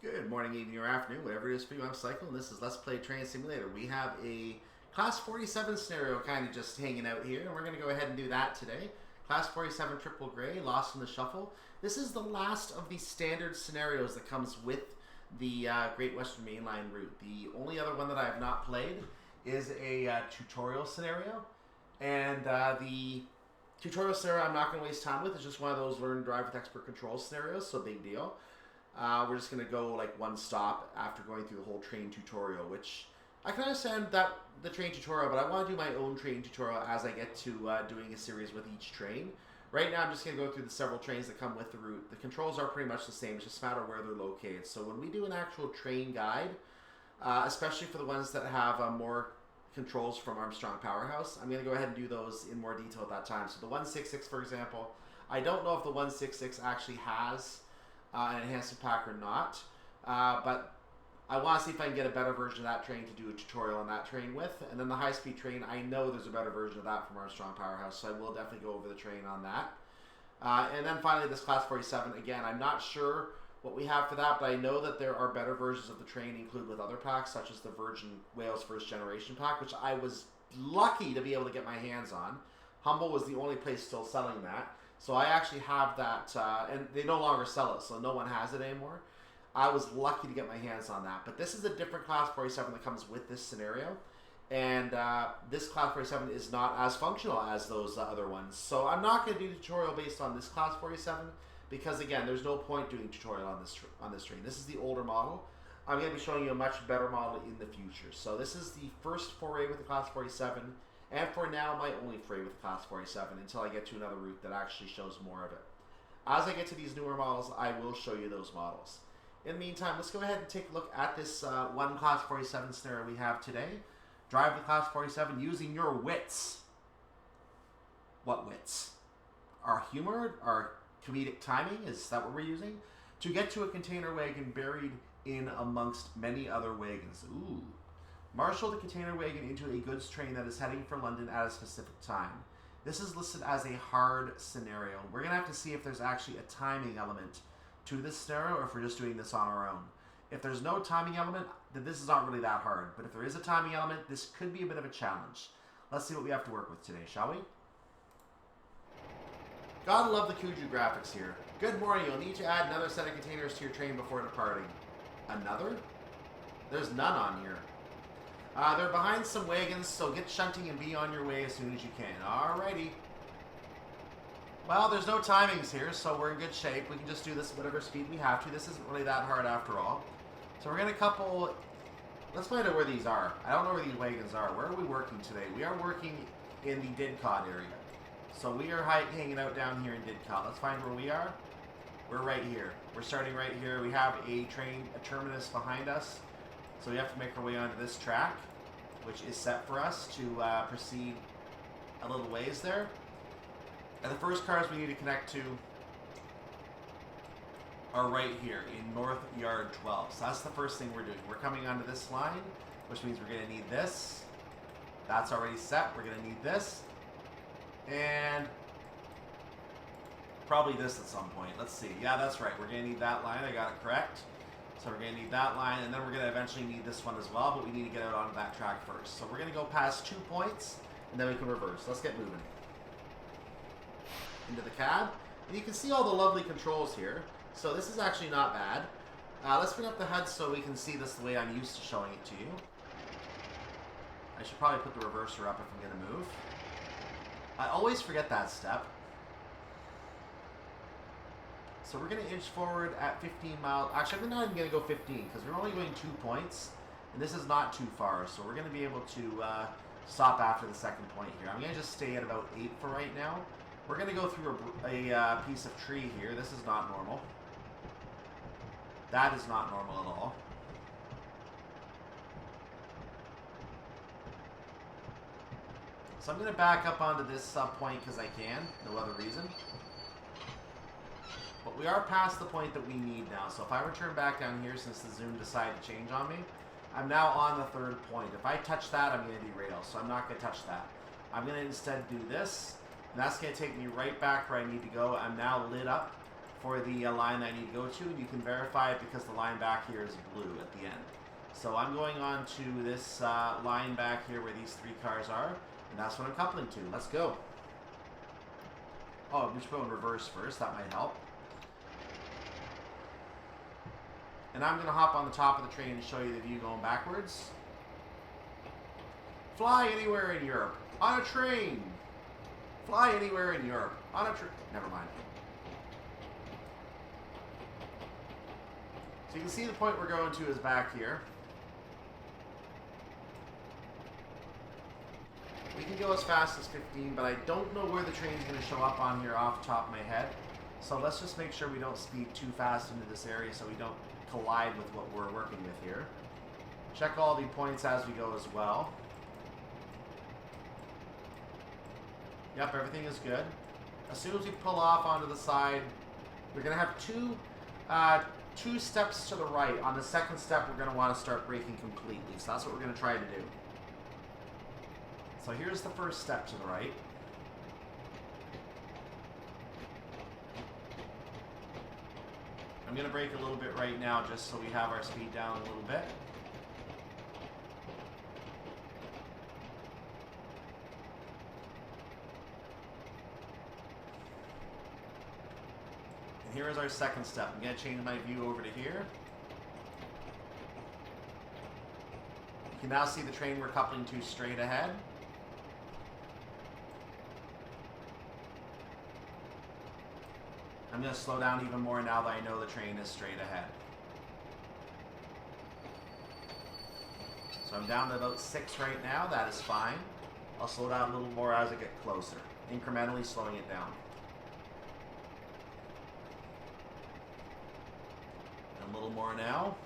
Good morning, evening, or afternoon, whatever it is for you. I'm Cycle, and this is Let's Play Train Simulator. We have a Class 47 scenario kind of just hanging out here, and we're going to go ahead and do that today. Class 47 Triple Gray, Lost in the Shuffle. This is the last of the standard scenarios that comes with the Great Western Mainline route. The only other one that I have not played is a tutorial scenario, and the tutorial scenario I'm not going to waste time with. It's just one of those learn drive with expert control scenarios, so big deal. We're just going to go like one stop after going through the whole train tutorial, which I can understand that the train tutorial, but I want to do my own train tutorial as I get to doing a series with each train. Right now I'm just going to go through the several trains that come with the route. The controls are pretty much the same, it's just a matter of where they're located. So when we do an actual train guide, especially for the ones that have more controls from Armstrong Powerhouse, I'm going to go ahead and do those in more detail at that time. So the 166, for example, I don't know if the 166 actually has an enhancement pack or not, but I want to see if I can get a better version of that train to do a tutorial on that train with. And then the high-speed train, I know there's a better version of that from Armstrong Powerhouse, so I will definitely go over the train on that. And then finally this Class 47, again, I'm not sure what we have for that, but I know that there are better versions of the train included with other packs, such as the Virgin Wales First Generation pack, which I was lucky to be able to get my hands on. Humble was the only place still selling that. So I actually have that, and they no longer sell it, so no one has it anymore. I was lucky to get my hands on that. But this is a different Class 47 that comes with this scenario. And this Class 47 is not as functional as those other ones. So I'm not going to do a tutorial based on this Class 47, because again, there's no point doing a tutorial on this train. This is the older model. I'm going to be showing you a much better model in the future. So this is the first foray with the Class 47. And for now, my only foray with Class 47 until I get to another route that actually shows more of it. As I get to these newer models, I will show you those models. In the meantime, let's go ahead and take a look at this one Class 47 scenario we have today. Drive the Class 47 using your wits. What wits? Our humor? Our comedic timing? Is that what we're using? To get to a container wagon buried in amongst many other wagons. Ooh. Marshal the container wagon into a goods train that is heading for London at a specific time. This is listed as a hard scenario. We're going to have to see if there's actually a timing element to this scenario or if we're just doing this on our own. If there's no timing element, then this is not really that hard. But if there is a timing element, this could be a bit of a challenge. Let's see what we have to work with today, shall we? Gotta love the Kuju graphics here. Good morning. You'll need to add another set of containers to your train before departing. Another? There's none on here. They're behind some wagons, so get shunting and be on your way as soon as you can. Alrighty. Well, there's no timings here, so we're in good shape. We can just do this at whatever speed we have to. This isn't really that hard after all. So we're going to couple... Let's find out where these are. I don't know where these wagons are. Where are we working today? We are working in the Didcot area. So we are hanging out down here in Didcot. Let's find where we are. We're right here. We're starting right here. We have a terminus behind us. So we have to make our way onto this track, which is set for us to proceed a little ways there. And the first cars we need to connect to are right here in North Yard 12. So that's the first thing we're doing. We're coming onto this line, which means we're going to need this. That's already set. We're going to need this. And probably this at some point. Let's see. Yeah, that's right. We're going to need that line. I got it correct. So we're going to need that line, and then we're going to eventually need this one as well, but we need to get out onto that track first. So we're going to go past 2 points, and then we can reverse. Let's get moving. Into the cab. And you can see all the lovely controls here. So this is actually not bad. Let's bring up the HUD so we can see this the way I'm used to showing it to you. I should probably put the reverser up if I'm going to move. I always forget that step. So we're going to inch forward at 15 miles. Actually, I'm not even going to go 15 because we're only going 2 points. And this is not too far. So we're going to be able to stop after the second point here. I'm going to just stay at about 8 for right now. We're going to go through a piece of tree here. This is not normal. That is not normal at all. So I'm going to back up onto this point because I can. No other reason. But we are past the point that we need now. So if I return back down here, since the zoom decided to change on me, I'm now on the third point. If I touch that, I'm going to derail. So I'm not going to touch that. I'm going to instead do this. And that's going to take me right back where I need to go. I'm now lit up for the line I need to go to, and you can verify it because the line back here is blue at the end. So I'm going on to this line back here where these 3 cars are, and that's what I'm coupling to. Let's go. Oh, we should go in reverse first. That might help. And I'm going to hop on the top of the train and show you the view going backwards. Fly anywhere in Europe on a train. Fly anywhere in Europe on a train. Never mind. So you can see the point we're going to is back here. We can go as fast as 15, but I don't know where the train's going to show up on here off the top of my head. So let's just make sure we don't speed too fast into this area so we don't collide with what we're working with here. Check all the points as we go as well. Yep, everything is good. As soon as we pull off onto the side, we're going to have two steps to the right. On the second step, we're going to want to start braking completely. So that's what we're going to try to do. So here's the first step to the right. I'm going to brake a little bit right now just so we have our speed down a little bit. And here is our second step. I'm going to change my view over to here. You can now see the train we're coupling to straight ahead. I'm going to slow down even more now that I know the train is straight ahead. So I'm down to about 6 right now. That is fine. I'll slow down a little more as I get closer, incrementally slowing it down. And a little more now.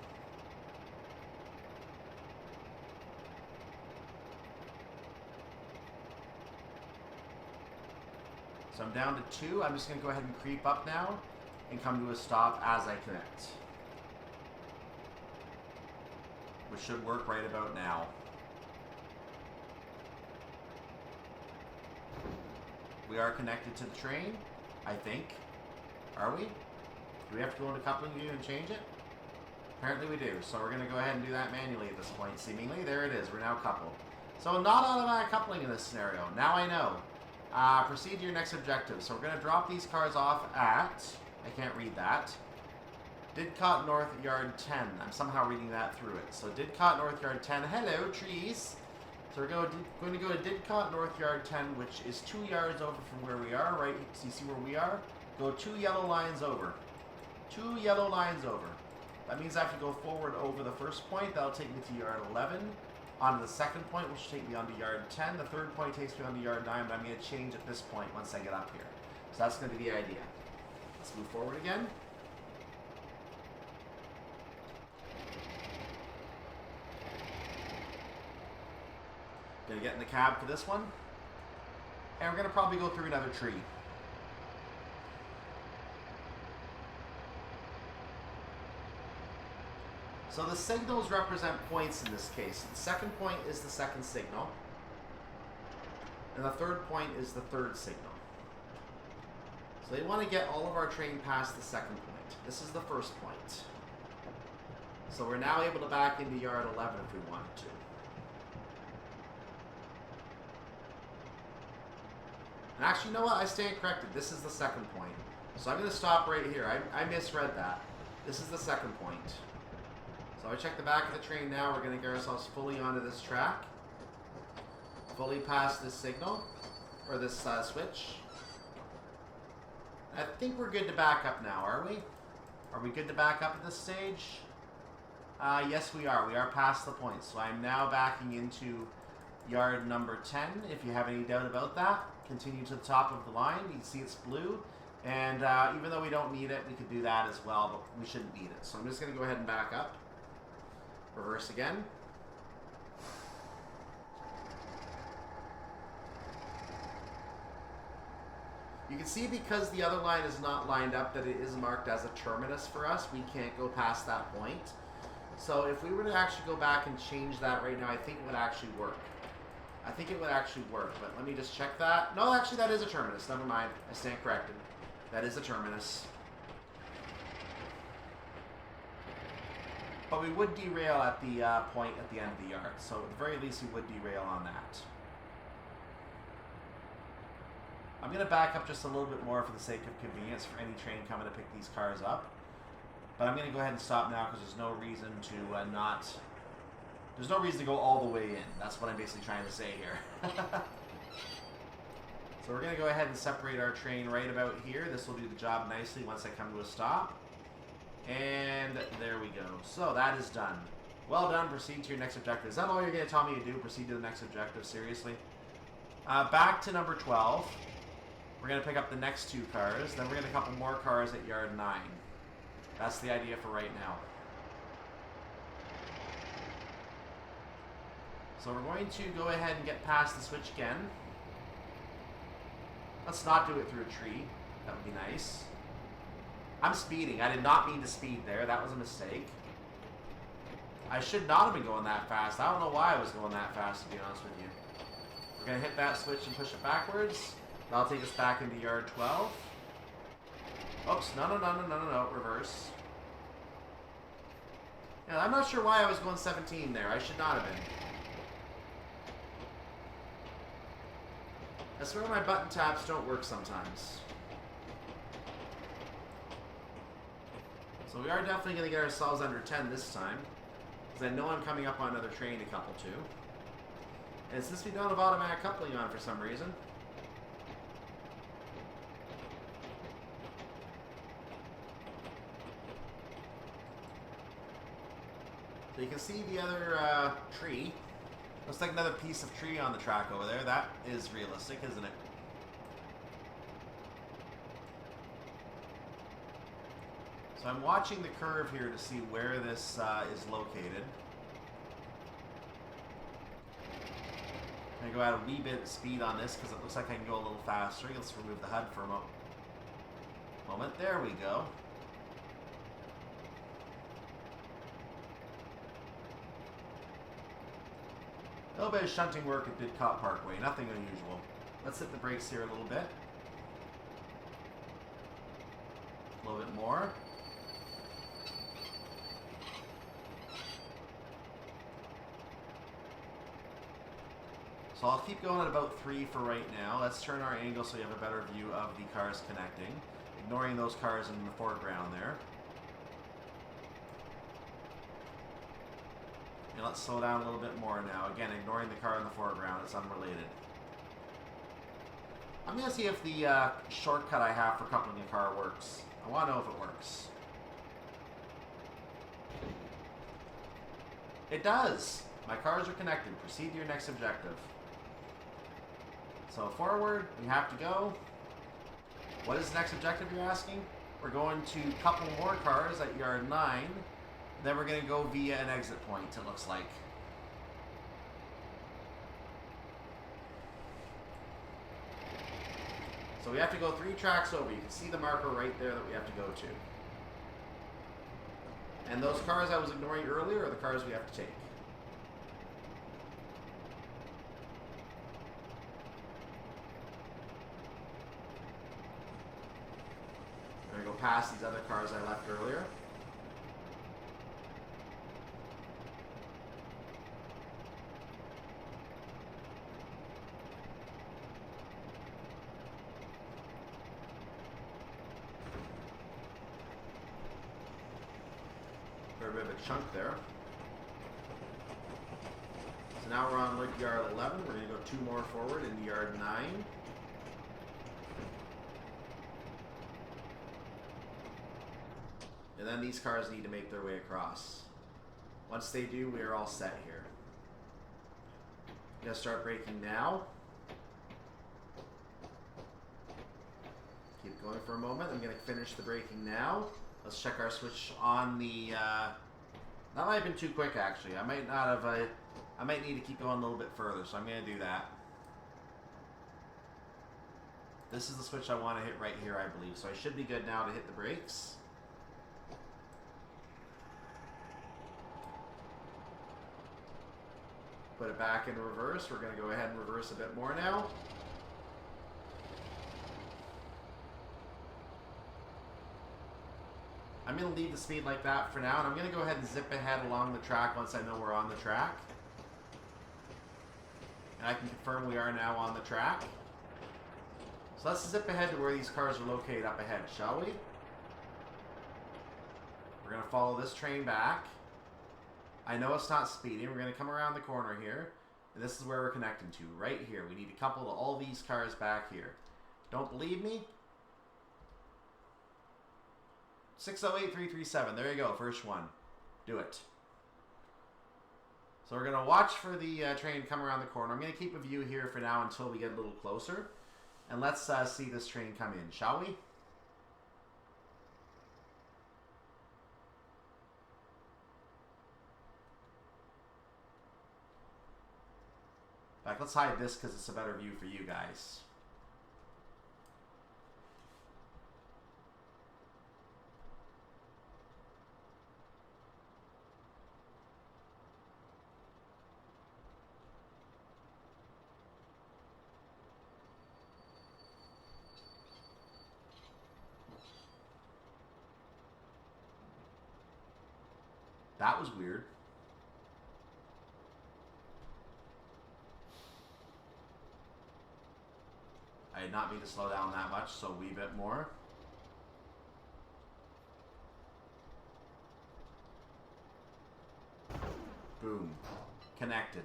So I'm down to 2. I'm just going to go ahead and creep up now and come to a stop as I connect. Which should work right about now. We are connected to the train, I think. Are we? Do we have to go into coupling view and change it? Apparently we do. So we're going to go ahead and do that manually at this point, seemingly. There it is. We're now coupled. So not automatic coupling in this scenario. Now I know. Proceed to your next objective. So we're going to drop these cars off at, I can't read that, Didcot North Yard 10. I'm somehow reading that through it. So Didcot North Yard 10. Hello, trees. So we're going to go to Didcot North Yard 10, which is 2 yards over from where we are, right? So you see where we are? Go 2 yellow lines over. 2 yellow lines over. That means I have to go forward over the first point. That'll take me to yard 11. On to the second point, which will take me on to yard 10. The third point takes me on to yard 9, but I'm going to change at this point once I get up here. So that's going to be the idea. Let's move forward again. Going to get in the cab for this one. And we're going to probably go through another tree. So the signals represent points in this case. The second point is the second signal. And the third point is the third signal. So they want to get all of our train past the second point. This is the first point. So we're now able to back into yard 11 if we wanted to. And actually, you know what? I stand corrected. This is the second point. So I'm going to stop right here. I misread that. This is the second point. So I check the back of the train now. We're going to get ourselves fully onto this track. Fully past this signal, or this switch. I think we're good to back up now, are we? Are we good to back up at this stage? Yes, we are. We are past the point. So I'm now backing into yard number 10. If you have any doubt about that, continue to the top of the line. You can see it's blue. And even though we don't need it, we could do that as well, but we shouldn't need it. So I'm just going to go ahead and back up. Reverse again. You can see because the other line is not lined up that it is marked as a terminus for us. We can't go past that point. So if we were to actually go back and change that right now, I think it would actually work. I think it would actually work, but let me just check that. No, actually that is a terminus. Never mind. I stand corrected. That is a terminus. But we would derail at the point at the end of the yard. So at the very least, we would derail on that. I'm going to back up just a little bit more for the sake of convenience for any train coming to pick these cars up. But I'm going to go ahead and stop now because there's no reason to there's no reason to go all the way in. That's what I'm basically trying to say here. So we're going to go ahead and separate our train right about here. This will do the job nicely once I come to a stop. And there we go. So that is done. Well done. Proceed to your next objective. Is that all you're going to tell me to do? Proceed to the next objective? Seriously? Back to number 12. We're going to pick up the next 2 cars. Then we're going to couple more cars at yard 9. That's the idea for right now. So we're going to go ahead and get past the switch again. Let's not do it through a tree. That would be nice. I'm speeding. I did not mean to speed there. That was a mistake. I should not have been going that fast. I don't know why I was going that fast, to be honest with you. We're going to hit that switch and push it backwards. That'll take us back into yard 12. Oops. No. Reverse. Yeah, I'm not sure why I was going 17 there. I should not have been. I swear my button taps don't work sometimes. So we are definitely going to get ourselves under 10 this time. Because I know I'm coming up on another train to couple to. And since we don't have automatic coupling on for some reason. So you can see the other tree. Looks like another piece of tree on the track over there. That is realistic, isn't it? So I'm watching the curve here to see where this is located. I'm going to go out a wee bit of speed on this because it looks like I can go a little faster. Let's remove the HUD for a moment. There we go. A little bit of shunting work at Didcot Parkway, nothing unusual. Let's hit the brakes here a little bit. A little bit more. So I'll keep going at about 3 for right now. Let's turn our angle so you have a better view of the cars connecting. Ignoring those cars in the foreground there. And let's slow down a little bit more now. Again, ignoring the car in the foreground. It's unrelated. I'm going to see if the shortcut I have for coupling a car works. I want to know if it works. It does! My cars are connected. Proceed to your next objective. So forward, we have to go. What is the next objective you're asking? We're going to couple more cars at yard 9. Then we're going to go via an exit point, it looks like. So we have to go 3 tracks over. You can see the marker right there that we have to go to. And those cars I was ignoring earlier are the cars we have to take. We're going to go past these other cars I left earlier. A bit of a chunk there. So now we're on yard 11. We're going to go 2 more forward into yard 9. And then these cars need to make their way across. Once they do, we are all set here. I'm going to start braking now. Keep going for a moment. I'm going to finish the braking now. Let's check our switch on the, that might have been too quick actually. I might not have, I might need to keep going a little bit further, so I'm going to do that. This is the switch I want to hit right here, I believe. So I should be good now to hit the brakes. Put it back in reverse. We're going to go ahead and reverse a bit more now. I'm going to leave the speed like that for now, and I'm going to go ahead and zip ahead along the track once I know we're on the track. And I can confirm we are now on the track. So let's zip ahead to where these cars are located up ahead, shall we? We're going to follow this train back. I know it's not speeding. We're going to come around the corner here. And this is where we're connecting to, right here. We need to couple all these cars back here. Don't believe me? 608337. There you go. First one. Do it. So we're going to watch for the train come around the corner. I'm going to keep a view here for now until we get a little closer. And let's see this train come in, shall we? In fact, let's hide this because it's a better view for you guys. That was weird. I did not mean to slow down that much, so a wee bit more. Boom. Connected.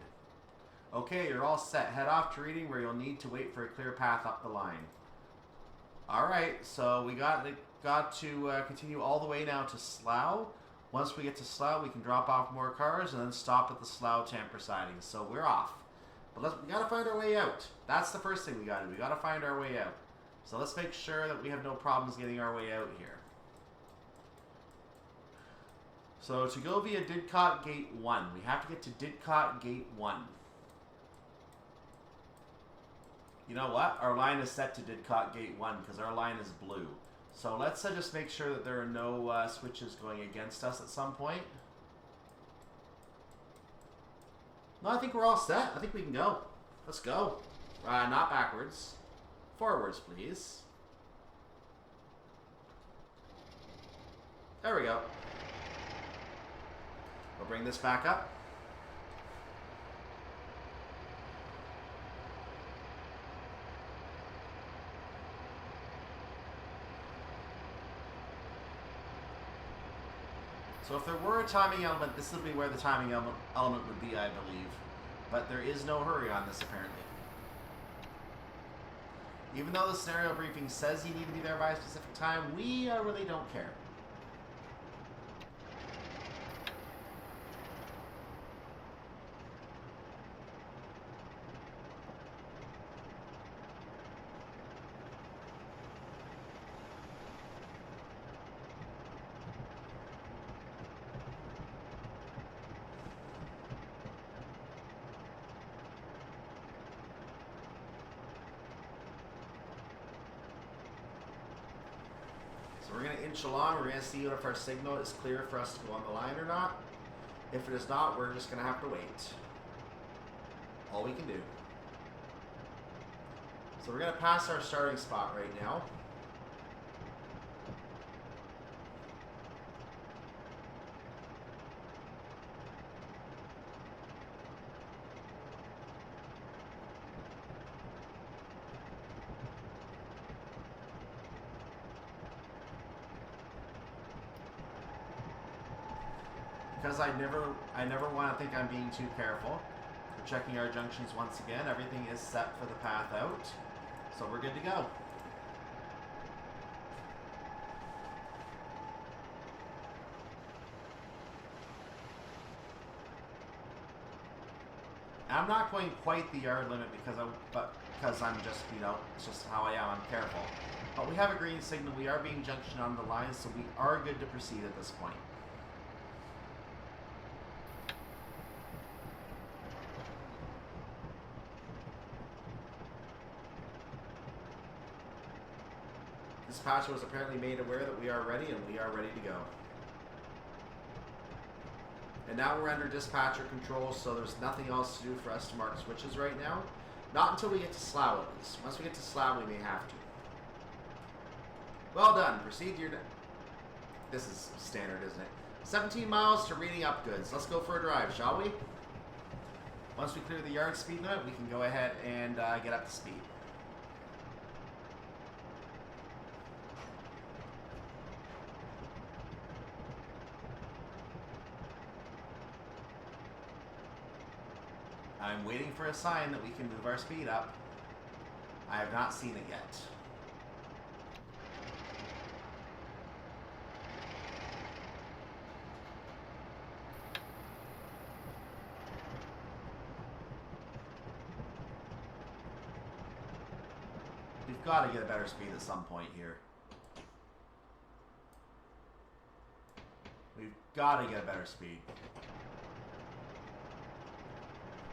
Okay, you're all set. Head off to Reading where you'll need to wait for a clear path up the line. Alright, so we got to continue all the way now to Slough. Once we get to Slough, we can drop off more cars and then stop at the Slough Tamper siding. So we're off. But we got to find our way out. That's the first thing we got to do. We got to find our way out. So let's make sure that we have no problems getting our way out here. So to go via Didcot Gate 1, we have to get to Didcot Gate 1. You know what? Our line is set to Didcot Gate 1 because our line is blue. So let's just make sure that there are no switches going against us at some point. No, I think we're all set. I think we can go. Let's go. Not backwards. Forwards, please. There we go. We'll bring this back up. So if there were a timing element, this would be where the timing element would be, I believe. But there is no hurry on this, apparently. Even though the scenario briefing says you need to be there by a specific time, we really don't care. So we're going to inch along. We're going to see if our signal is clear for us to go on the line or not. If it is not, we're just going to have to wait. All we can do. So we're going to pass our starting spot right now. Because I never want to think I'm being too careful. We're checking our junctions once again. Everything is set for the path out. So we're good to go. I'm not going quite the yard limit because I'm just, you know, it's just how I am. I'm careful. But we have a green signal. We are being junctioned on the line, so we are good to proceed at this point. Dispatcher was apparently made aware that we are ready, and we are ready to go. And now we're under dispatcher control, so there's nothing else to do for us to mark switches right now. Not until we get to Slough, at least. Once we get to Slough, we may have to. Well done. Proceed to your... This is standard, isn't it? 17 miles to reading up goods. Let's go for a drive, shall we? Once we clear the yard speed limit, we can go ahead and get up to speed. I'm waiting for a sign that we can move our speed up. I have not seen it yet. We've got to get a better speed at some point here. We've got to get a better speed.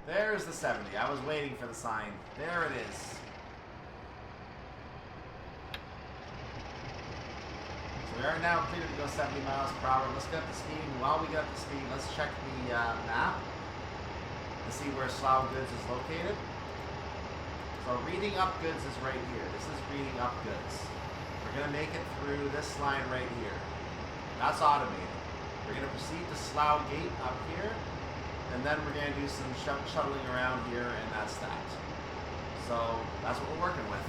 There's the 70. I was waiting for the sign. There it is. So we are now cleared to go 70 miles per hour. Let's get up to speed. And while we get up to speed, let's check the map to see where Slough Goods is located. So reading up goods is right here. This is reading up goods. We're going to make it through this line right here. That's automated. We're going to proceed to Slough Gate up here. And then we're going to do some shuttling around here, and that's that. So that's what we're working with.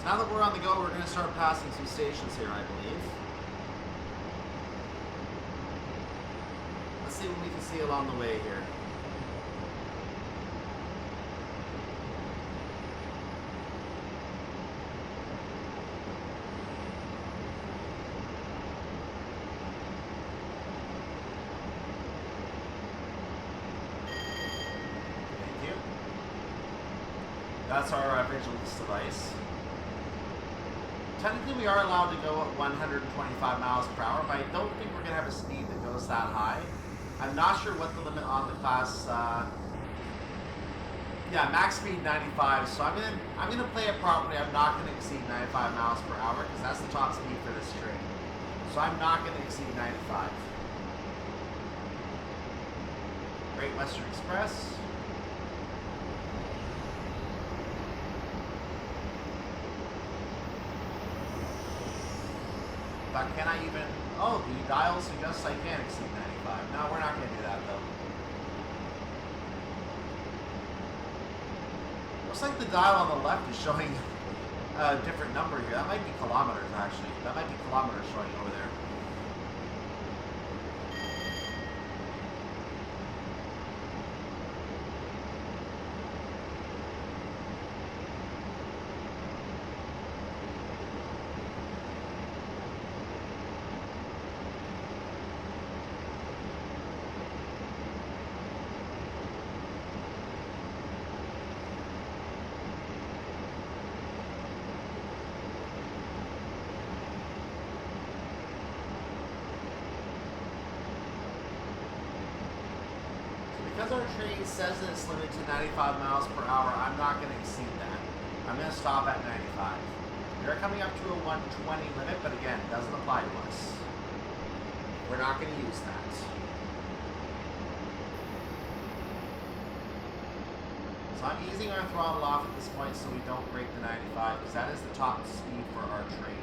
Now that we're on the go, we're going to start passing some stations here, I believe. Let's see what we can see along the way here. Thank you. That's our vigilance device. Technically, we are allowed to go at 125 miles per hour, but I don't think we're going to have a speed that goes that high. I'm not sure what the limit on the class. Yeah, max speed 95. So I'm gonna play it properly. I'm not going to exceed 95 miles per hour because that's the top speed for this train. So I'm not going to exceed 95. Great Western Express. But can I even... Oh, the dial suggests I can exceed 95. No, we're not going to do that, though. Looks like the dial on the left is showing a different number here. That might be kilometers, actually. That might be kilometers showing over there. Because our train says that it's limited to 95 miles per hour, I'm not going to exceed that. I'm going to stop at 95. We are coming up to a 120 limit, but again, it doesn't apply to us. We're not going to use that. So I'm easing our throttle off at this point so we don't break the 95, because that is the top speed for our train.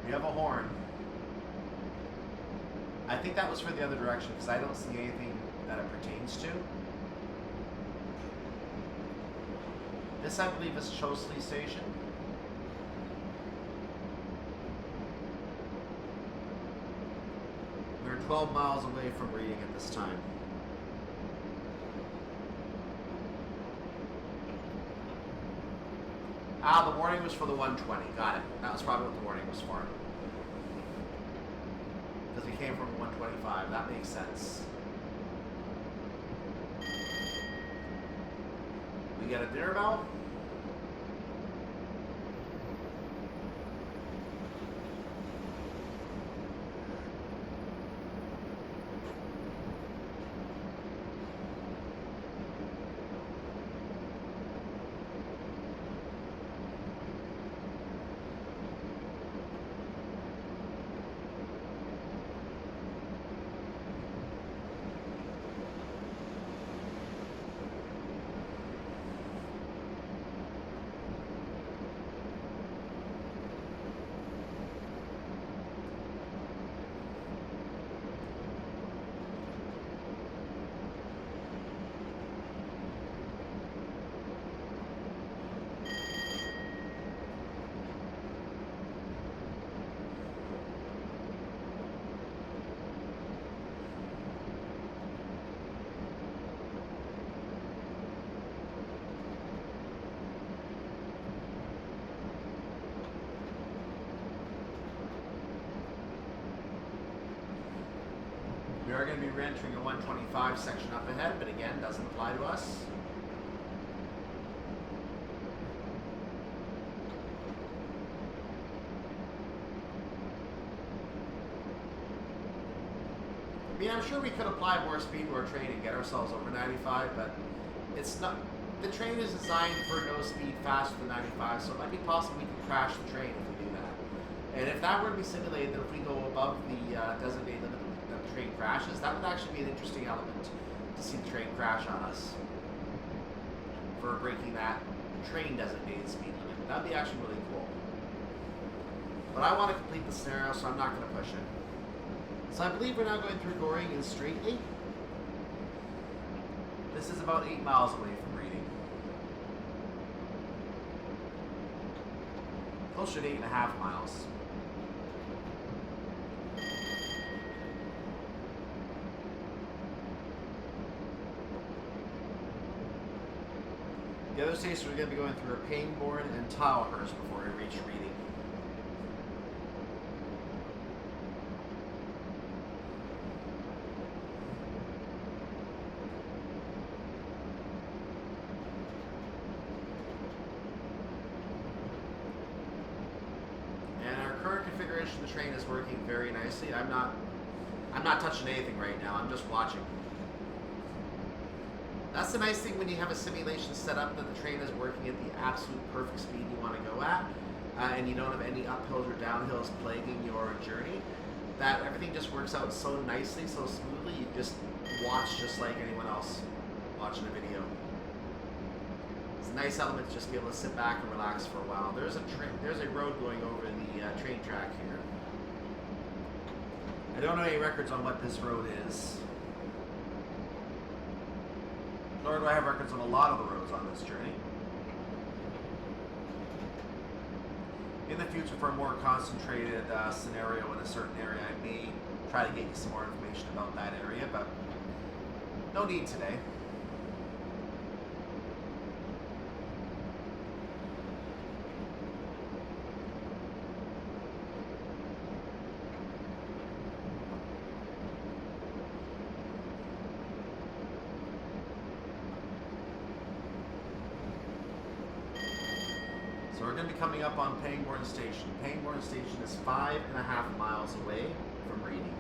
We have a horn. I think that was for the other direction because I don't see anything that it pertains to. This, I believe, is Chosley Station. We're 12 miles away from reading at this time. Ah, the warning was for the 120. Got it. That was probably what the warning was for. it came from 125. That makes sense. We got a dinner bell. We are going to be re-entering a 125 section up ahead, but again, doesn't apply to us. I mean, I'm sure we could apply more speed to our train and get ourselves over 95, but it's not. The train is designed for no speed faster than 95, so it might be possible we can crash the train if we do that. And if that were to be simulated, then if we go above the designated limit that the train crashes, that would actually be an interesting element to see the train crash on us for breaking that train designated speed limit. That would be actually really cool. But I want to complete the scenario, so I'm not going to push it. So I believe we're now going through Goring and straightly. This is about 8 miles away from Reading. Closer to 8.5 miles. The other stations we're going to be going through are Pangbourne and Tilehurst before we reach Reading. The train is working very nicely. I'm not touching anything right now. I'm just watching. That's the nice thing when you have a simulation set up that the train is working at the absolute perfect speed you want to go at, and you don't have any uphills or downhills plaguing your journey. That everything just works out so nicely, so smoothly. You just watch just like anyone else watching a video. It's a nice element to just be able to sit back and relax for a while. There's a road going over the train track here. I don't know any records on what this road is. Nor do I have records on a lot of the roads on this journey. In the future, for a more concentrated scenario in a certain area, I may try to get you some more information about that area, but no need today. So we're going to be coming up on Pangbourne Station. Pangbourne Station is 5.5 miles away from Reading.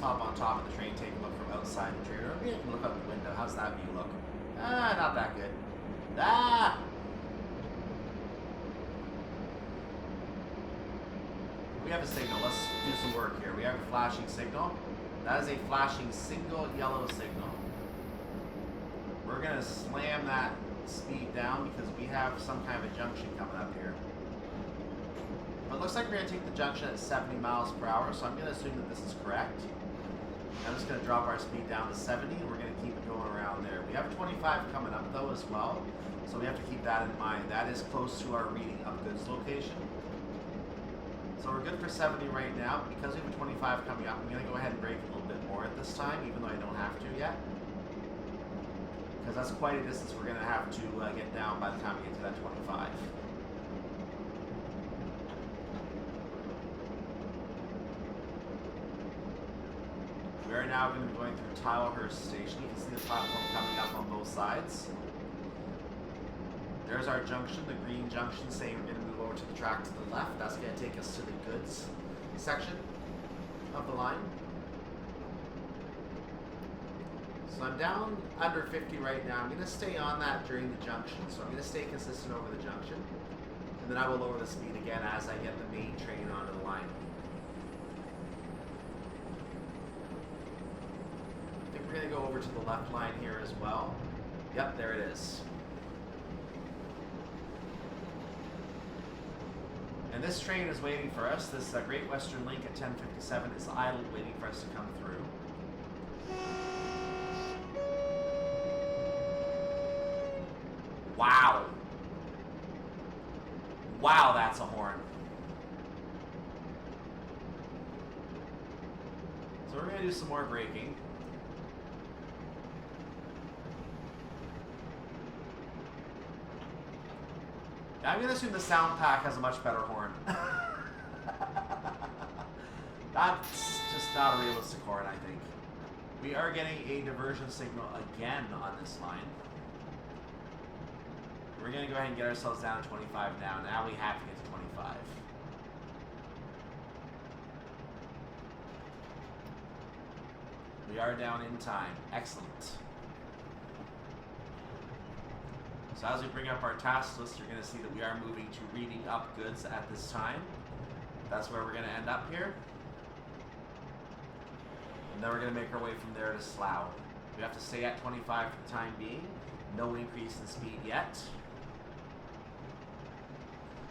Hop on top of the train, take a look from outside the train. Or maybe look out the window. How's that view look? Not that good. Ah! We have a signal. Let's do some work here. We have a flashing signal. That is a flashing single yellow signal. We're going to slam that speed down because we have some kind of a junction coming up here. But it looks like we're going to take the junction at 70 miles per hour, so I'm going to assume that this is correct. I'm just going to drop our speed down to 70, and we're going to keep it going around there. We have a 25 coming up, though, as well, so we have to keep that in mind. That is close to our reading up goods location. So we're good for 70 right now. Because we have a 25 coming up, I'm going to go ahead and brake a little bit more at this time, even though I don't have to yet. Because that's quite a distance we're going to have to get down by the time we get to that 25. We are now going to be going through Tilehurst Station. You can see the platform coming up on both sides. There's our junction, the green junction, saying we're going to move over to the track to the left. That's going to take us to the goods section of the line. So I'm down under 50 right now. I'm going to stay on that during the junction. So I'm going to stay consistent over the junction. And then I will lower the speed again as I get the main train onto the line. I think we're going to go over to the left line here as well. Yep, there it is. And this train is waiting for us. This Great Western Link at 10:57 is idle, waiting for us to come through. Wow. Wow, that's a horn. So we're going to do some more braking. I'm going to assume the sound pack has a much better horn. That's just not a realistic horn, I think. We are getting a diversion signal again on this line. We're going to go ahead and get ourselves down to 25 now. Now we have to get to 25. We are down in time. Excellent. So as we bring up our task list, you're going to see that we are moving to reading up goods at this time. That's where we're going to end up here. And then we're going to make our way from there to Slough. We have to stay at 25 for the time being. No increase in speed yet.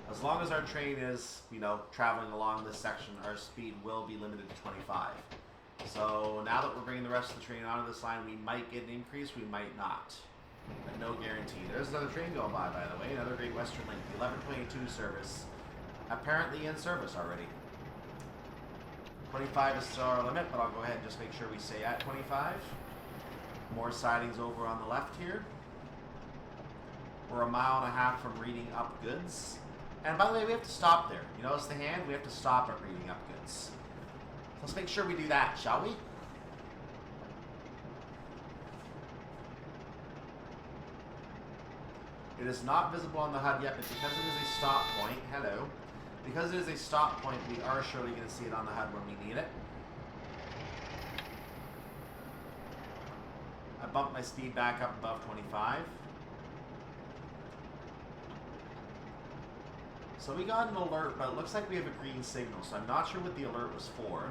As long as our train is, traveling along this section, our speed will be limited to 25. So now that we're bringing the rest of the train onto this line, we might get an increase, we might not. But no guarantee. There's another train going by the way. Another Great Western Link, the 11:22 service. Apparently in service already. 25 is still our limit, but I'll go ahead and just make sure we stay at 25. More sidings over on the left here. We're 1.5 miles from reading up goods. And by the way, we have to stop there. You notice the hand? We have to stop at reading up goods. Let's make sure we do that, shall we? It is not visible on the HUD yet, but because it is a stop point, because it is a stop point, we are surely going to see it on the HUD when we need it. I bumped my speed back up above 25. So we got an alert, but it looks like we have a green signal, so I'm not sure what the alert was for.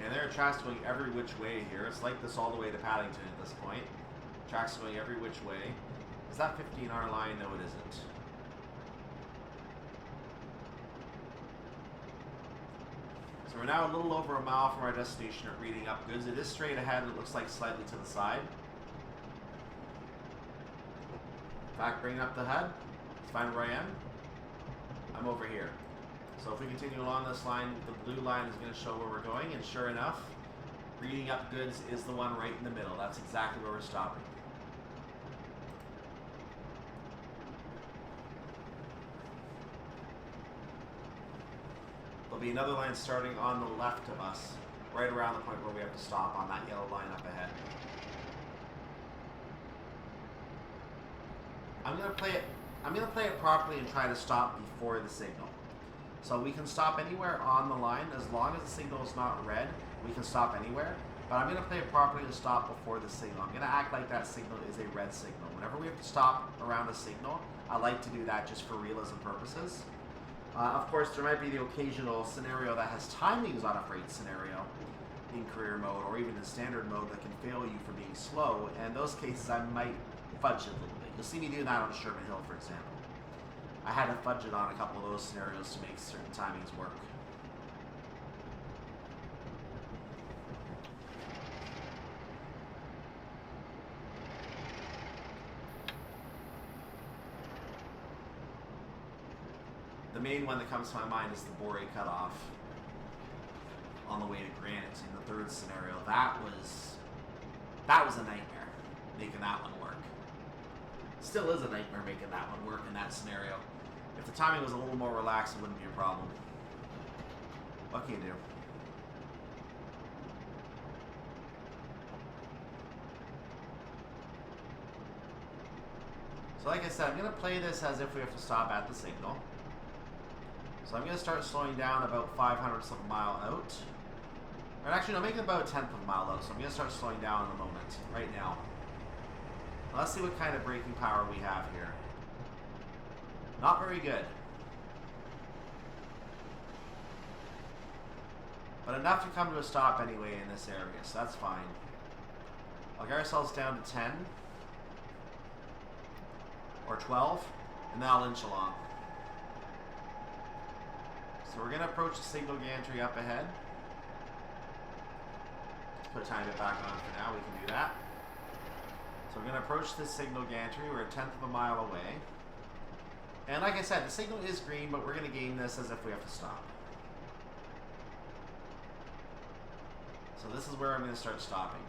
And there are tracks going every which way here. It's like this all the way to Paddington at this point. Tracks going every which way. Is that 15R line? No, it isn't. So we're now a little over 1 mile from our destination at reading up goods. It is straight ahead. It looks like slightly to the side. Back bringing up the HUD. Let's find where I am. I'm over here. So if we continue along this line, the blue line is going to show where we're going, and sure enough, reading up goods is the one right in the middle. That's exactly where we're stopping. There'll be another line starting on the left of us, right around the point where we have to stop on that yellow line up ahead. gonna play it. I'm gonna play it properly and try to stop before the signal. So we can stop anywhere on the line as long as the signal is not red. We can stop anywhere. But I'm gonna play it properly to stop before the signal. I'm gonna act like that signal is a red signal. Whenever we have to stop around a signal, I like to do that just for realism purposes. Of course, there might be the occasional scenario that has timings on a freight scenario in career mode or even in standard mode that can fail you for being slow. And in those cases, I might fudge it a little bit. You'll see me do that on Sherman Hill, for example. I had to fudge it on a couple of those scenarios to make certain timings work. The main one that comes to my mind is the Boré cutoff on the way to Granite in the third scenario. That was a nightmare, making that one work. Still is a nightmare making that one work in that scenario. If the timing was a little more relaxed, it wouldn't be a problem. What can you do? So like I said, I'm going to play this as if we have to stop at the signal. So I'm going to start slowing down about 0.05 of a mile out. Or actually, no, make it about 1/10 of a mile out. So I'm going to start slowing down in a moment, right now. Let's see what kind of braking power we have here. Not very good. But enough to come to a stop anyway in this area, so that's fine. I'll get ourselves down to 10 or 12, and then I'll inch along. So we're going to approach the signal gantry up ahead. Let's put a tiny bit back on for now, we can do that. So we're going to approach this signal gantry. We're 1/10 of a mile away. And like I said, the signal is green, but we're going to game this as if we have to stop. So this is where I'm going to start stopping.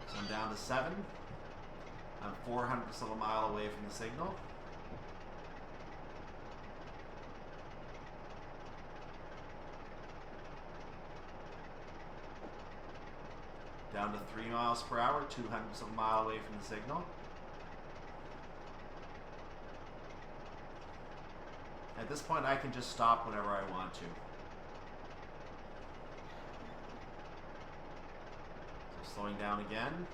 So I'm down to 7. I'm 0.04 of a mile away from the signal. Down to 3 miles per hour, 0.02 of a mile away from the signal. At this point, I can just stop whenever I want to. So slowing down again.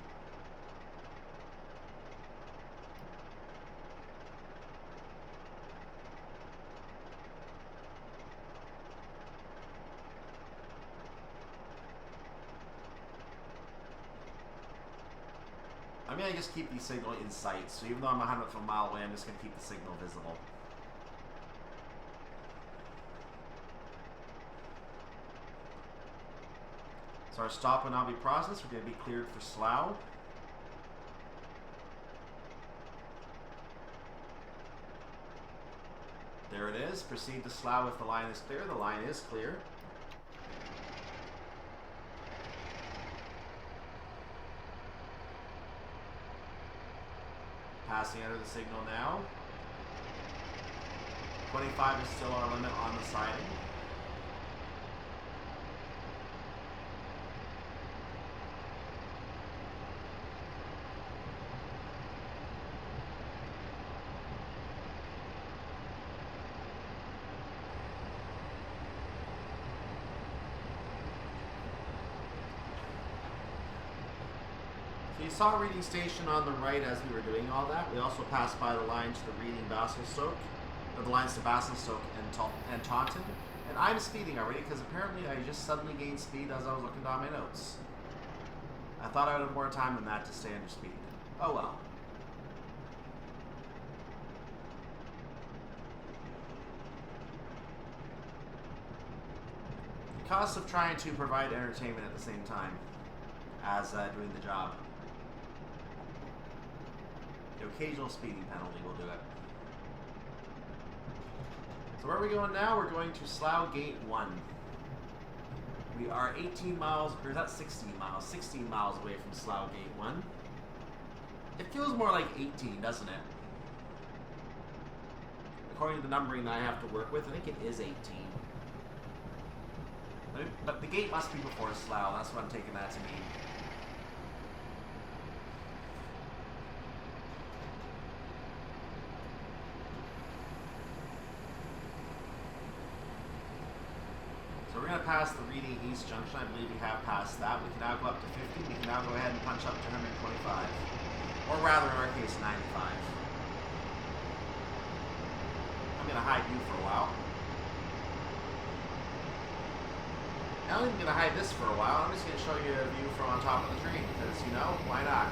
I'm going to just keep the signal in sight, so even though I'm 1/100 of a mile away, I'm just going to keep the signal visible. So our stop will now be processed. We're going to be cleared for Slough. There it is. Proceed to Slough if the line is clear. The line is clear. Passing under the signal now. 25 is still our limit on the siding. So you saw a reading station on the right as we were doing all that. We also passed by the line to the reading Basingstoke, or the lines to Basingstoke and Taunton. And I'm speeding already because apparently I just suddenly gained speed as I was looking down my notes. I thought I would have more time than that to stay under speed. Oh well. The cost of trying to provide entertainment at the same time as doing the job. The occasional speeding penalty will do it. So where are we going now? We're going to Slough Gate 1. We are 18 miles, or is that 16 miles? 16 miles away from Slough Gate 1. It feels more like 18, doesn't it? According to the numbering that I have to work with, I think it is 18. But the gate must be before Slough. That's what I'm taking that to mean. So we're going to pass the Reading East Junction. I believe we have passed that. We can now go up to 50. We can now go ahead and punch up to 125. Or rather, in our case, 95. I'm going to hide you for a while. Now I'm going to hide this for a while. I'm just going to show you a view from on top of the train because, you know, why not?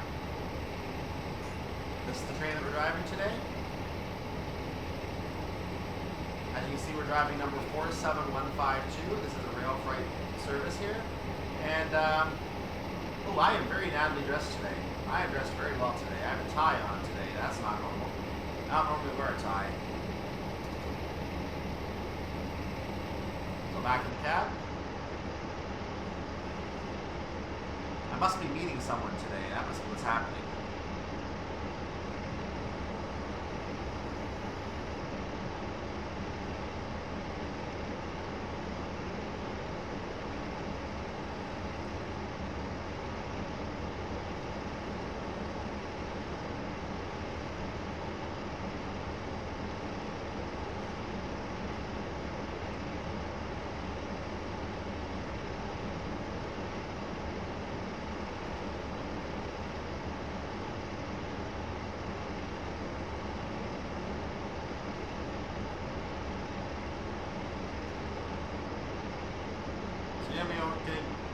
This is the train that we're driving today. As you can see, we're driving number 47152. This is a rail freight service here. And, oh, I am very nattily dressed today. I am dressed very well today. I have a tie on today. That's not normal. Not normally wear a tie. So back in the cab. I must be meeting someone today. That must be what's happening.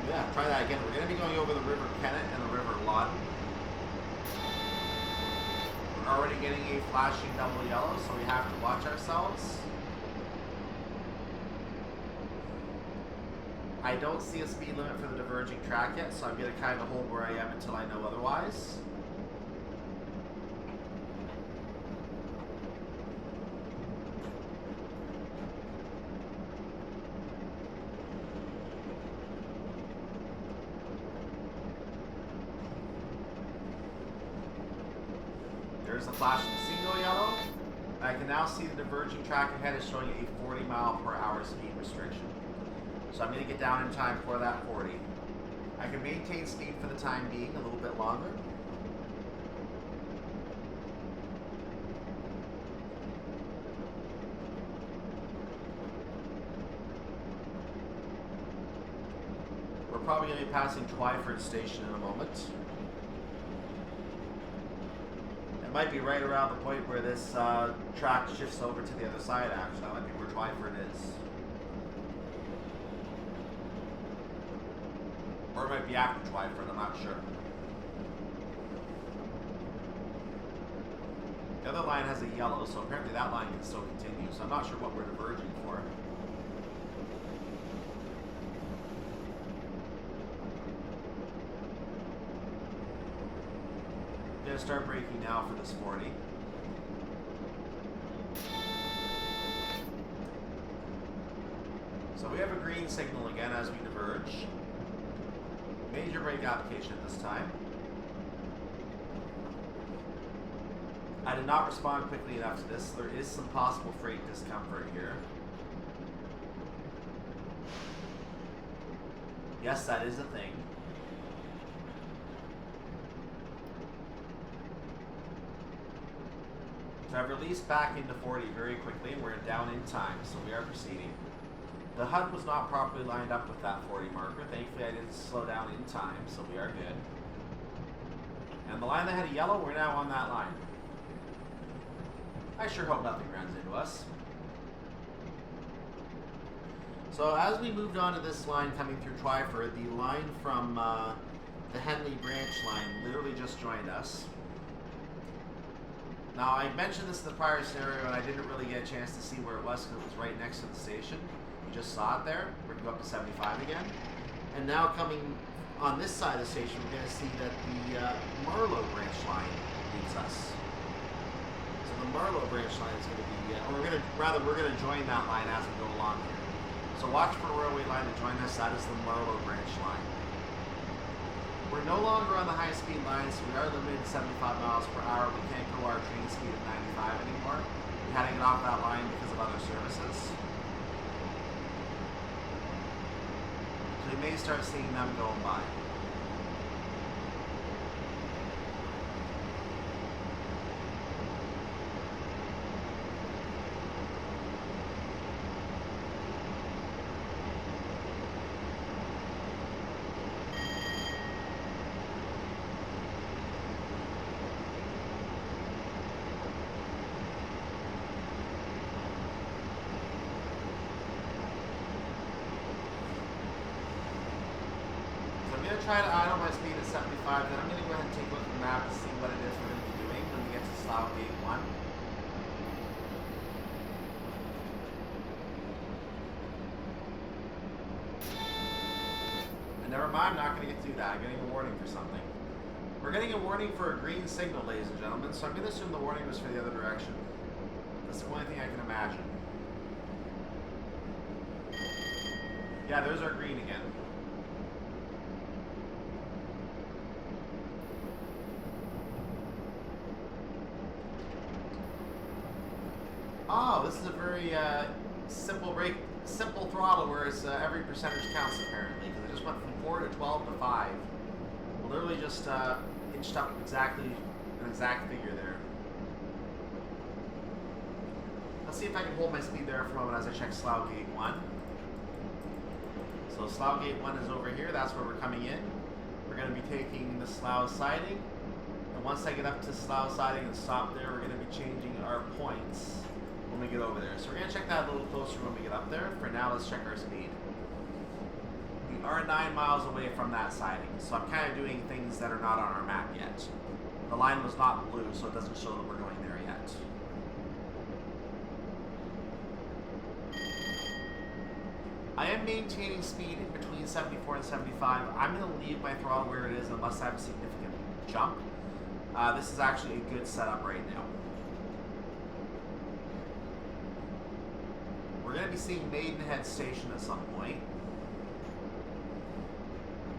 Yeah, try that again. We're going to be going over the River Kennet and the River Loddon. We're already getting a flashing double yellow, so we have to watch ourselves. I don't see a speed limit for the diverging track yet, so I'm going to kind of hold where I am until I know otherwise. There's a flash of the single yellow. I can now see the diverging track ahead is showing a 40 mile per hour speed restriction. So I'm going to get down in time for that 40. I can maintain speed for the time being a little bit longer. We're probably going to be passing Twyford Station in a moment. Might be right around the point where this track shifts over to the other side, actually. That might be where Twyford is. Or it might be after Twyford, I'm not sure. The other line has a yellow, so apparently that line can still continue, so I'm not sure what we're diverging for. I'm going to start braking now for this 40. So we have a green signal again as we diverge. Major brake application at this time. I did not respond quickly enough to this. There is some possible freight discomfort here. Yes, that is a thing. So I've released back into 40 very quickly, and we're down in time, so we are proceeding. The HUD was not properly lined up with that 40 marker. Thankfully, I didn't slow down in time, so we are good. And the line that had a yellow, we're now on that line. I sure hope nothing runs into us. So as we moved on to this line coming through Twyford, the line from the Henley branch line literally just joined us. Now, I mentioned this in the prior scenario, and I didn't really get a chance to see where it was because it was right next to the station. We just saw it there. We're going to go up to 75 again. And now coming on this side of the station, we're going to see that the Marlow branch line leads us. So the Marlow branch line is going to be, we're going to join that line as we go along here. So watch for a railway line to join us. That is the Marlow branch line. We're no longer on the high-speed line, so we are limited to 75 miles per hour. We can't go our train speed of 95 anymore. We had to get off that line because of other services. So we may start seeing them going by. I'm going to try to idle my speed at 75, then I'm going to go ahead and take a look at the map and see what it is we're going to be doing when we get to Slough Gate 1. And never mind, I'm not going to get to do that. I'm getting a warning for something. We're getting a warning for a green signal, ladies and gentlemen, so I'm going to assume the warning was for the other direction. That's the only thing I can imagine. Yeah, there's our green again. Oh, this is a very simple throttle where it's every percentage counts apparently, because it just went from 4 to 12 to 5. Literally just inched up exactly an exact figure there. Let's see if I can hold my speed there for a moment as I check Slough Gate 1. So Slough Gate 1 is over here. That's where we're coming in. We're going to be taking the Slough siding. And once I get up to Slough siding and stop there, we're going to be changing our points when we get over there. So we're going to check that a little closer when we get up there. For now, let's check our speed. We are 9 miles away from that siding, so I'm kind of doing things that are not on our map yet. The line was not blue, so it doesn't show that we're going there yet. I am maintaining speed in between 74 and 75. I'm going to leave my throttle where it is unless I have a significant jump. This is actually a good setup right now. We're going to be seeing Maidenhead Station at some point.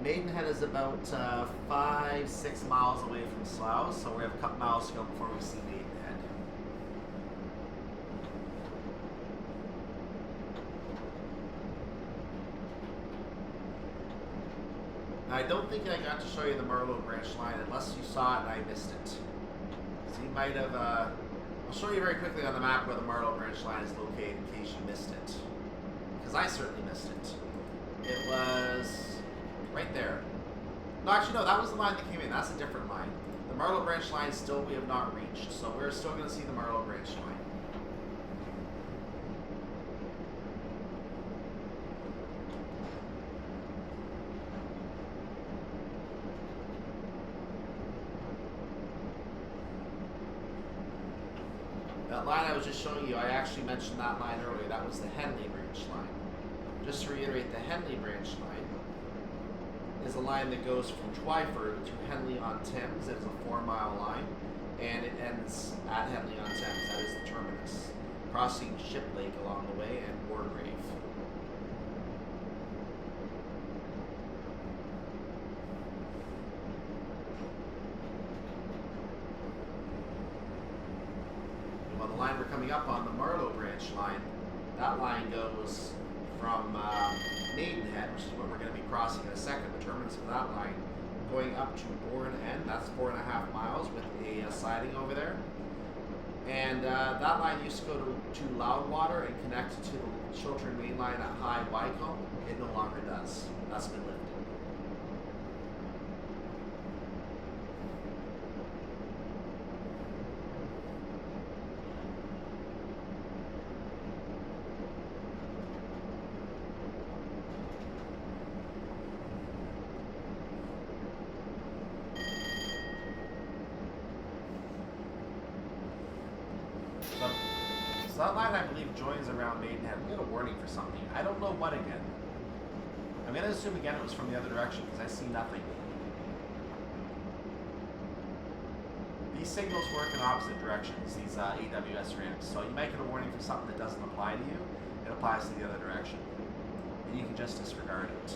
Maidenhead is about 5-6 miles away from Slough, so we have a couple miles to go before we see Maidenhead. Now, I don't think I got to show you the Marlow branch line unless you saw it and I missed it. So you might have, I'll show you very quickly on the map where the Marlow branch line is located in case you missed it. Because I certainly missed it. It was right there. No, actually no, that was the line that came in. That's a different line. The Marlow branch line still we have not reached, so we're still going to see the Marlow branch line. That line I was just showing you, I actually mentioned that line earlier. That was the Henley branch line. Just to reiterate, the Henley branch line is a line that goes from Twyford to Henley-on-Thames. It is a 4-mile line, and it ends at Henley-on-Thames. That is the terminus, crossing Ship Lake along the way and Wargrave. Well, the line we're coming up on, the Marlow branch line, that line goes from Maidenhead, which is what we're going to be crossing in a second, the terminus of that line, going up to Bourne End. That's 4.5 miles with a siding over there. And that line used to go to Loudwater and connect to the Chiltern Main Line at High Wycombe. It no longer does. That's been lifted. So that line, I believe, joins around Maidenhead. We got a warning for something. I don't know what again. I'm going to assume again it was from the other direction because I see nothing. These signals work in opposite directions, these AWS ramps. So you might get a warning for something that doesn't apply to you. It applies to the other direction. And you can just disregard it.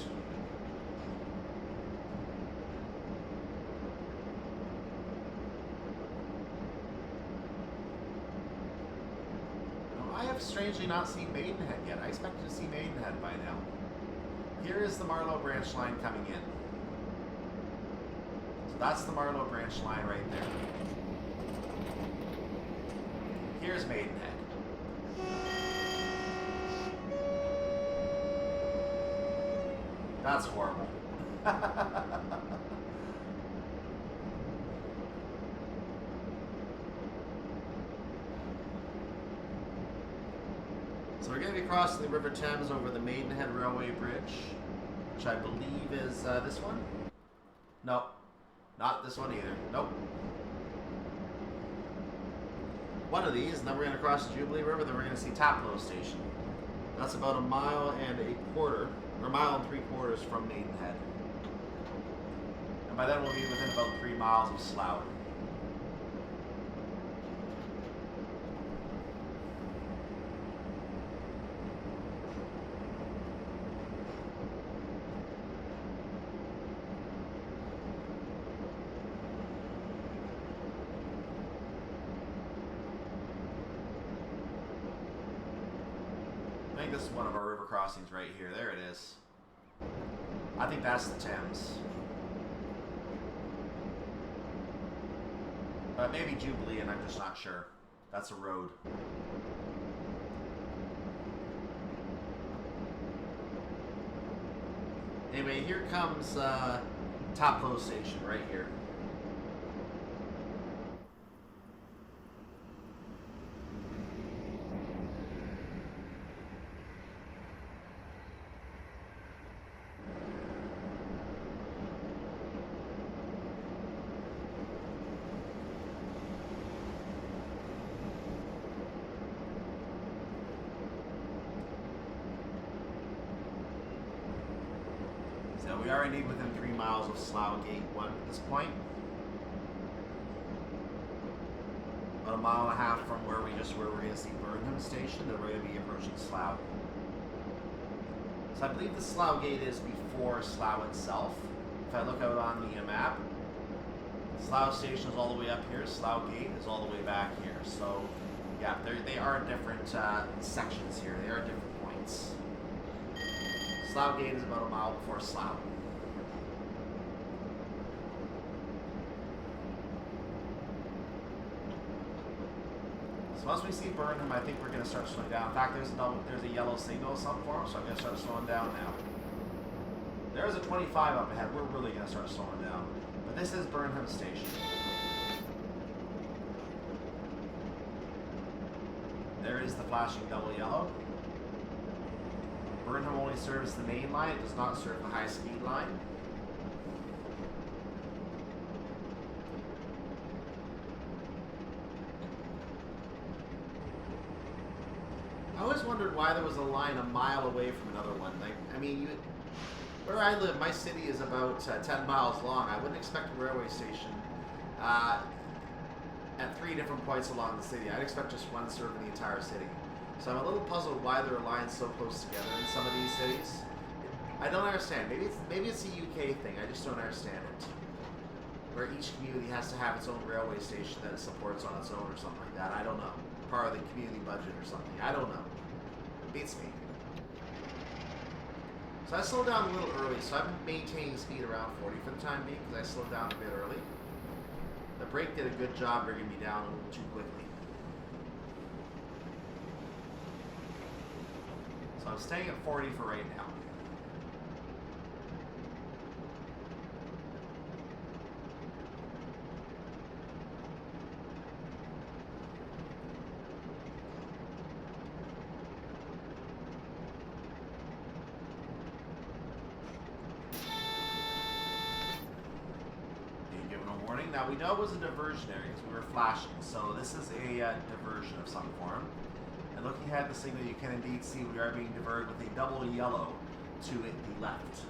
I have strangely not seen Maidenhead yet. I expected to see Maidenhead by now. Here is the Marlow branch line coming in. So that's the Marlow branch line right there. Here's Maidenhead. That's horrible. So we're going to be crossing the River Thames over the Maidenhead Railway Bridge, which I believe is this one? Nope. Not this one either. Nope. One of these, and then we're going to cross the Jubilee River, then we're going to see Tamper Station. That's about 1.25 miles, or 1.75 miles from Maidenhead. And by then we'll be within about 3 miles of Slough. I think this is one of our river crossings right here. There it is. I think that's the Thames. Maybe Jubilee, and I'm just not sure. That's a road. Anyway, here comes Tamper Station right here. So we are indeed within 3 miles of Slough Gate 1 at this point. About 1.5 miles from where we're going to see Burnham Station, then we're going to be approaching Slough. So I believe the Slough Gate is before Slough itself. If I look out on the map, Slough Station is all the way up here, Slough Gate is all the way back here. So yeah, they are different sections here, they are different points. Slough Gate is about 1 mile before Slough. So once we see Burnham, I think we're going to start slowing down. In fact, there's a yellow signal of some form, so I'm going to start slowing down now. There's a 25 up ahead. We're really going to start slowing down. But this is Burnham Station. There is the flashing double yellow. Burnham only serves the main line, it does not serve the high-speed line. I always wondered why there was a line a mile away from another one. Like, I mean, where I live, my city is about 10 miles long. I wouldn't expect a railway station at 3 different points along the city. I'd expect just one serving the entire city. So I'm a little puzzled why there are lines so close together in some of these cities. I don't understand. Maybe it's a UK thing. I just don't understand it. Where each community has to have its own railway station that it supports on its own or something like that. I don't know. Part of the community budget or something. I don't know. It beats me. So I slowed down a little early. So I'm maintaining speed around 40 for the time being because I slowed down a bit early. The brake did a good job bringing me down a little too quickly. So I'm staying at 40 for right now. Being given a warning. Now we know it was a diversionary because we were flashing, so this is a diversion of some form. And looking at the signal, you can indeed see we are being diverted with a double yellow to the left.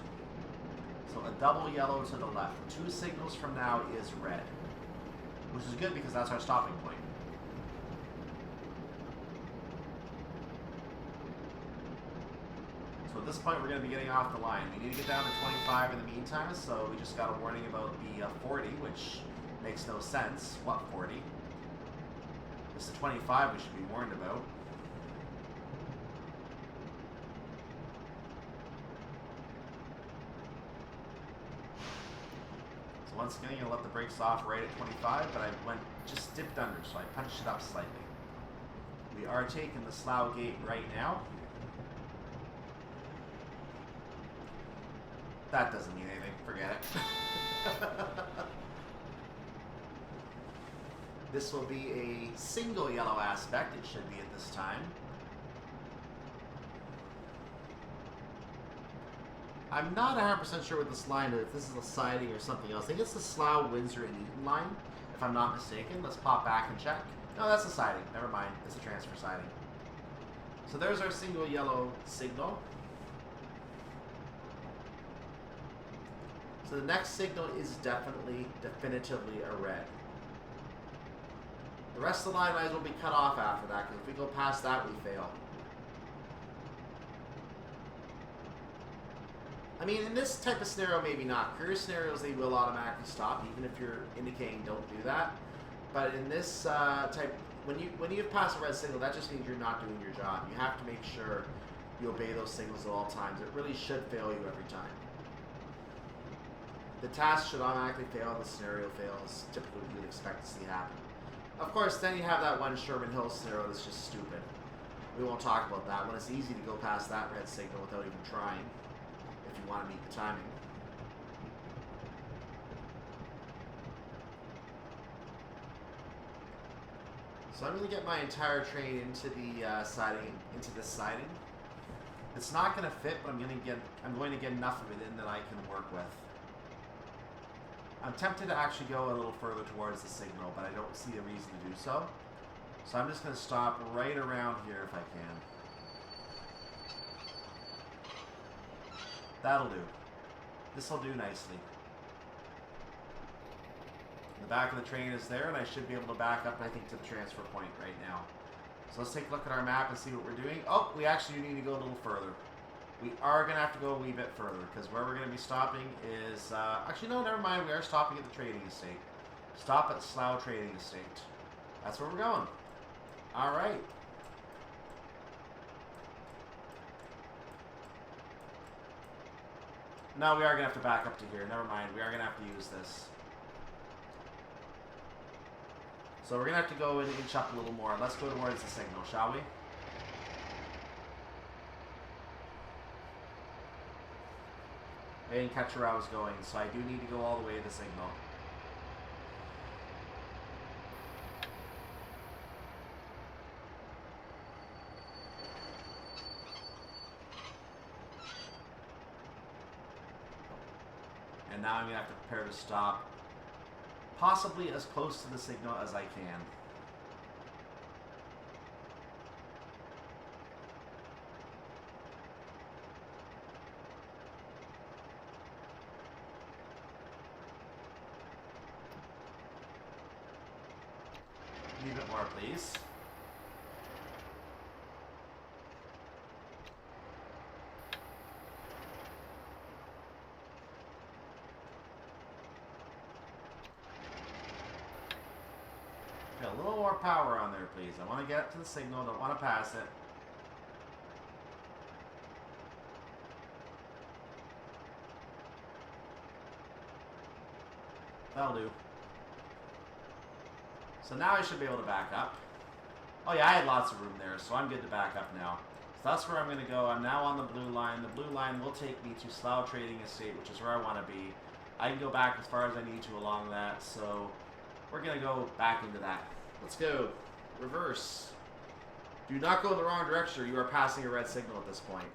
So a double yellow to the left. 2 signals from now is red, which is good because that's our stopping point. So at this point, we're going to be getting off the line. We need to get down to 25 in the meantime, so we just got a warning about the 40, which makes no sense. What 40? It's the 25 we should be warned about. So once again, I'm going to let the brakes off right at 25, but I just dipped under, so I punched it up slightly. We are taking the Slough gate right now. That doesn't mean anything. Forget it. This will be a single yellow aspect. It should be at this time. I'm not 100% sure what this line is. If this is a siding or something else. I think it's the Slough, Windsor, and Eton line, if I'm not mistaken. Let's pop back and check. No, that's a siding. Never mind. It's a transfer siding. So there's our single yellow signal. So the next signal is definitively a red. The rest of the line might as well be cut off after that, because if we go past that, we fail. I mean, in this type of scenario, maybe not. Career scenarios, they will automatically stop, even if you're indicating don't do that. But in this type, when you pass a red signal, that just means you're not doing your job. You have to make sure you obey those signals at all times. It really should fail you every time. The task should automatically fail, the scenario fails, typically what you'd expect to see happen. Of course, then you have that one Sherman Hill scenario that's just stupid. We won't talk about that one. It's easy to go past that red signal without even trying, if you want to meet the timing. So I'm going to get my entire train into the siding, into this siding. It's not going to fit, but I'm going to get enough of it in that I can work with. I'm tempted to actually go a little further towards the signal, but I don't see a reason to do so. So I'm just going to stop right around here if I can. That'll do. This will do nicely. The back of the train is there, and I should be able to back up, I think, to the transfer point right now. So let's take a look at our map and see what we're doing. Oh, we actually need to go a little further. We are going to have to go a wee bit further, because where we're going to be stopping is... actually, no, never mind. We are stopping at the trading estate. Stop at Slough Trading Estate. That's where we're going. All right. No, we are going to have to back up to here. Never mind. We are going to have to use this. So we're going to have to go and inch up a little more. Let's go towards the signal, shall we? I didn't catch where I was going, so I do need to go all the way to the signal. And now I'm going to have to prepare to stop, possibly as close to the signal as I can. A bit more, please. A little more power on there, please. I want to get to the signal. Don't want to pass it. That'll do. So now I should be able to back up. Oh yeah, I had lots of room there, so I'm good to back up now. So that's where I'm going to go. I'm now on the blue line. The blue line will take me to Slough Trading Estate, which is where I want to be. I can go back as far as I need to along that, so we're going to go back into that. Let's go. Reverse. Do not go in the wrong direction, or you are passing a red signal at this point.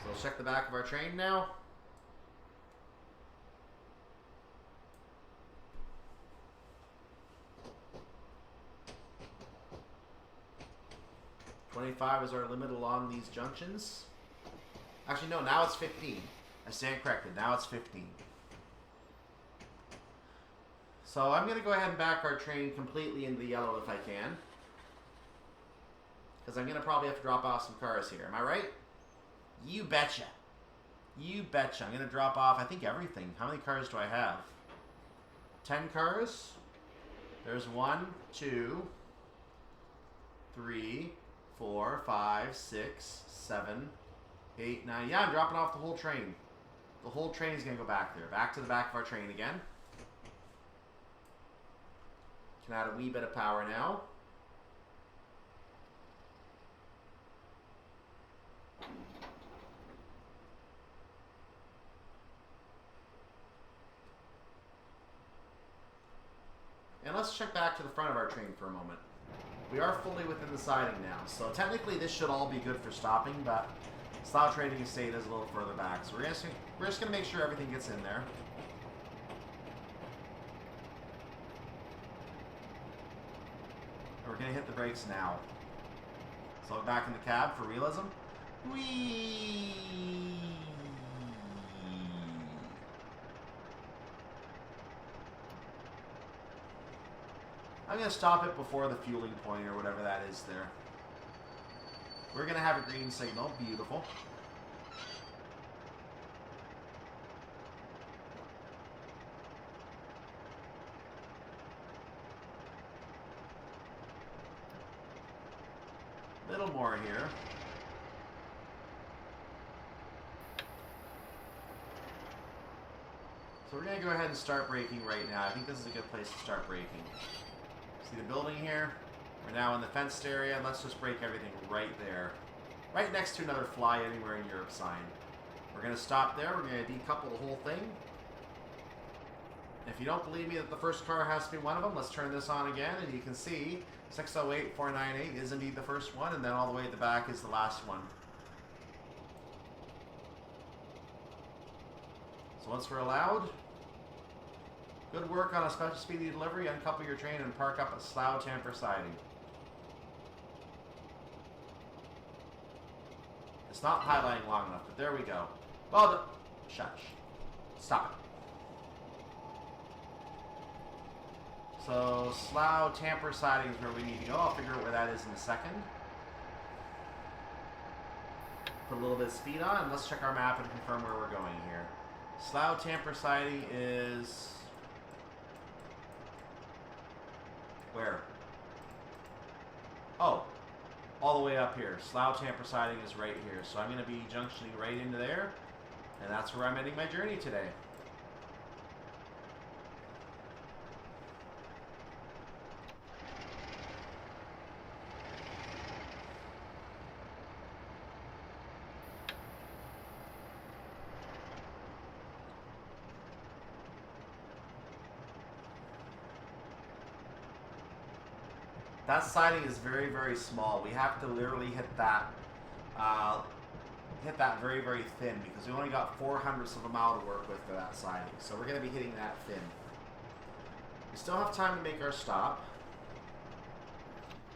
So let's check the back of our train now. $25 is our limit along these junctions. Actually, no, now it's 15. I stand corrected. Now it's 15. So I'm going to go ahead and back our train completely into the yellow if I can. Because I'm going to probably have to drop off some cars here. Am I right? You betcha. You betcha. I'm going to drop off, I think, everything. How many cars do I have? 10 cars. There's 1, 2, 3, 4, 5, 6, 7, 8, 9. Yeah, I'm dropping off the whole train. The whole train is going to go back there. Back to the back of our train again. Can add a wee bit of power now. And let's check back to the front of our train for a moment. We are fully within the siding now, so technically this should all be good for stopping, but Slough Trading Estate is a little further back, so we're just going to make sure everything gets in there. And we're going to hit the brakes now. So back in the cab for realism. Whee! I'm going to stop it before the fueling point or whatever that is there. We're going to have a green signal. Beautiful. Little more here. So we're going to go ahead and start braking right now. I think this is a good place to start braking. See the building here? We're now in the fenced area. Let's just brake everything right there. Right next to another Fly Anywhere in Europe sign. We're going to stop there. We're going to decouple the whole thing. If you don't believe me that the first car has to be one of them, let's turn this on again, and you can see 608498 is indeed the first one, and then all the way at the back is the last one. So once we're allowed, good work on a special speedy delivery. Uncouple your train and park up at Slough Tamper siding. It's not highlighting long enough, but there we go. Well done. Shush. Stop it. So Slough Tamper siding is where we need to go. I'll figure out where that is in a second. Put a little bit of speed on, and let's check our map and confirm where we're going here. Slough Tamper siding is... where? Oh, all the way up here. Slough Tamper siding is right here. So I'm going to be junctioning right into there, and that's where I'm ending my journey today. That siding is very, very small. We have to literally hit that very, very thin because we only got 0.04 of a mile to work with for that siding. So we're going to be hitting that thin. We still have time to make our stop.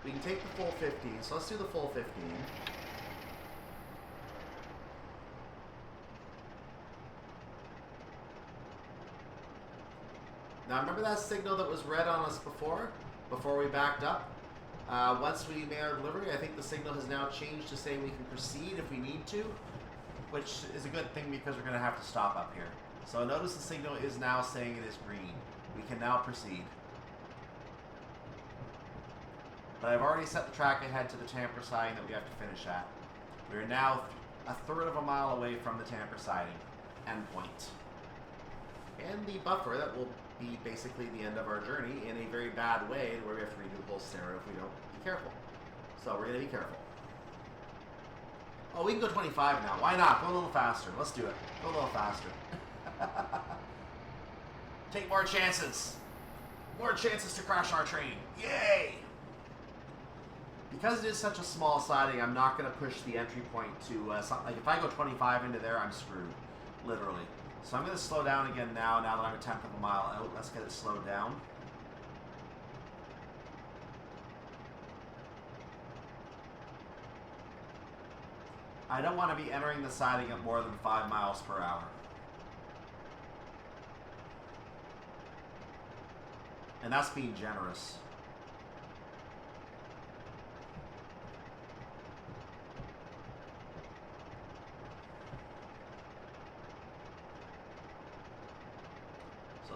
We can take the full 15, so let's do the full 15. Now remember that signal that was red on us before we backed up? Once we made our delivery, I think the signal has now changed to say we can proceed if we need to, which is a good thing because we're going to have to stop up here. So notice the signal is now saying it is green. We can now proceed. But I've already set the track ahead to the Tamper siding that we have to finish at. We are now 1/3 of a mile away from the Tamper siding endpoint. And the buffer that will be basically the end of our journey in a very bad way where we have to redo the whole scenario if we don't be careful. So we're going to be careful. Oh, we can go 25 now. Why not? Go a little faster. Let's do it. Go a little faster. Take more chances. More chances to crash our train. Yay! Because it is such a small siding, I'm not going to push the entry point to something. Like if I go 25 into there, I'm screwed. Literally. So I'm going to slow down again now that I'm 1/10 of a mile out. Let's get it slowed down. I don't want to be entering the siding at more than 5 miles per hour. And that's being generous.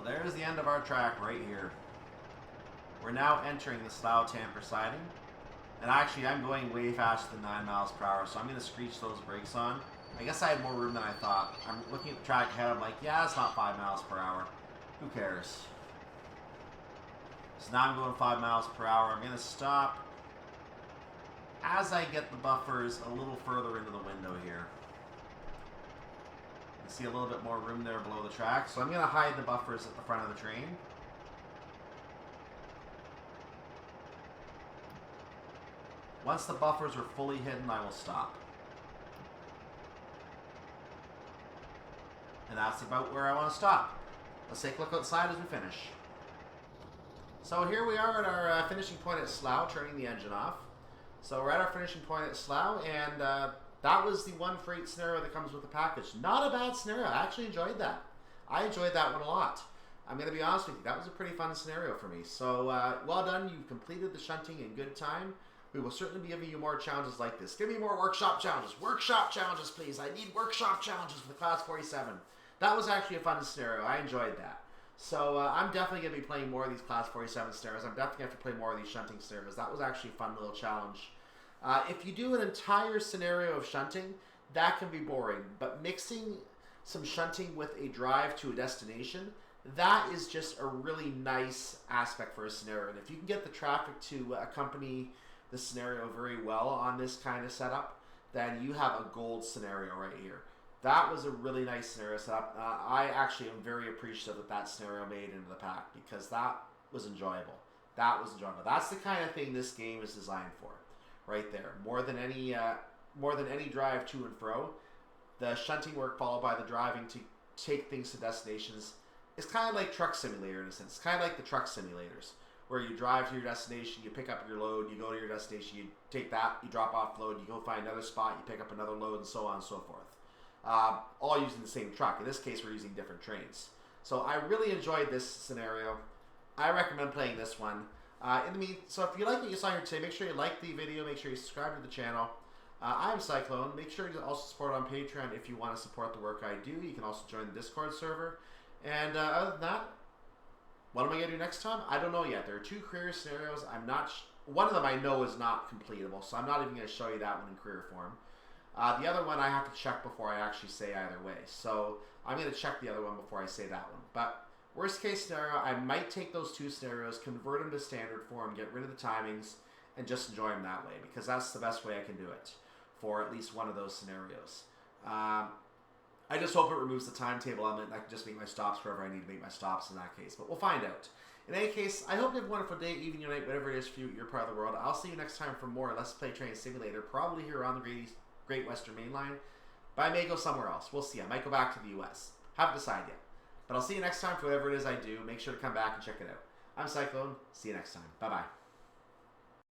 There's the end of our track right here. We're now entering the Slough Tamper siding. And actually, I'm going way faster than 9 miles per hour, so I'm going to screech those brakes on. I guess I had more room than I thought. I'm looking at the track ahead, I'm like, yeah, it's not 5 miles per hour. Who cares? So now I'm going 5 miles per hour. I'm going to stop as I get the buffers a little further into the window here. You see a little bit more room there below the track. So I'm going to hide the buffers at the front of the train. Once the buffers are fully hidden, I will stop. And that's about where I want to stop. Let's take a look outside as we finish. So here we are at our finishing point at Slough, turning the engine off. So we're at our finishing point at Slough, and that was the one freight scenario that comes with the package. Not a bad scenario. I actually enjoyed that. I enjoyed that one a lot. I'm going to be honest with you. That was a pretty fun scenario for me. So well done. You've completed the shunting in good time. We will certainly be giving you more challenges like this. Give me more workshop challenges. Workshop challenges, please. I need workshop challenges for the Class 47. That was actually a fun scenario. I enjoyed that. So I'm definitely going to be playing more of these Class 47 scenarios. I'm definitely going to have to play more of these shunting scenarios. That was actually a fun little challenge. If you do an entire scenario of shunting, that can be boring. But mixing some shunting with a drive to a destination, that is just a really nice aspect for a scenario. And if you can get the traffic to accompany the scenario very well on this kind of setup, then you have a gold scenario right here. That was a really nice scenario setup. I actually am very appreciative that that scenario made into the pack because that was enjoyable. That was enjoyable. That's the kind of thing this game is designed for, right there. More than any drive to and fro, the shunting work followed by the driving to take things to destinations is kind of like Truck Simulator in a sense. It's kind of like the truck simulators, where you drive to your destination, you pick up your load, you go to your destination, you take that, you drop off load, you go find another spot, you pick up another load, and so on and so forth. All using the same truck. In this case, we're using different trains. So I really enjoyed this scenario. I recommend playing this one. So if you like what you saw here today, make sure you like the video, make sure you subscribe to the channel. I'm Cyclone. Make sure you also support on Patreon if you want to support the work I do. You can also join the Discord server. And other than that, what am I going to do next time? I don't know yet. There are 2 career scenarios. I'm not. One of them I know is not completable, so I'm not even going to show you that one in career form. The other one I have to check before I actually say either way. So I'm going to check the other one before I say that one. But worst case scenario, I might take those 2 scenarios, convert them to standard form, get rid of the timings, and just enjoy them that way. Because that's the best way I can do it for at least one of those scenarios. I just hope it removes the timetable element and I can just make my stops wherever I need to make my stops in that case. But we'll find out. In any case, I hope you have a wonderful day, evening, or night, whatever it is for you, your part of the world. I'll see you next time for more Let's Play Train Simulator, probably here on the Great Western Main Line. But I may go somewhere else. We'll see. I might go back to the US. Haven't decided yet. But I'll see you next time for whatever it is I do. Make sure to come back and check it out. I'm Cyclone. See you next time. Bye-bye.